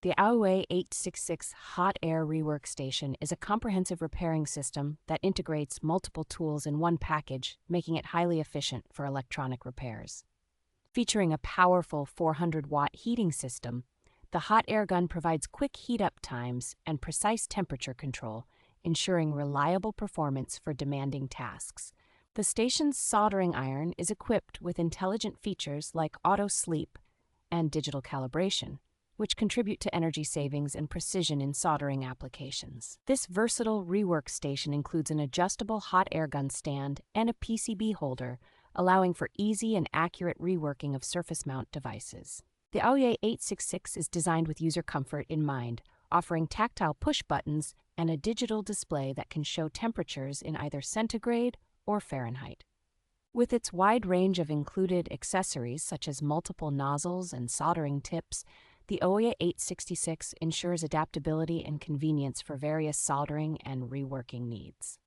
The Aoyue 866 Hot Air Rework Station is a comprehensive repairing system that integrates multiple tools in one package, making it highly efficient for electronic repairs. Featuring a powerful 400-watt heating system, the hot air gun provides quick heat-up times and precise temperature control, ensuring reliable performance for demanding tasks. The station's soldering iron is equipped with intelligent features like auto sleep and digital calibration, which contribute to energy savings and precision in soldering applications. This versatile rework station includes an adjustable hot air gun stand and a PCB holder, allowing for easy and accurate reworking of surface mount devices. The Aoyue 866 is designed with user comfort in mind, offering tactile push buttons and a digital display that can show temperatures in either centigrade or Fahrenheit. With its wide range of included accessories such as multiple nozzles and soldering tips, the Aoyue 866 ensures adaptability and convenience for various soldering and reworking needs.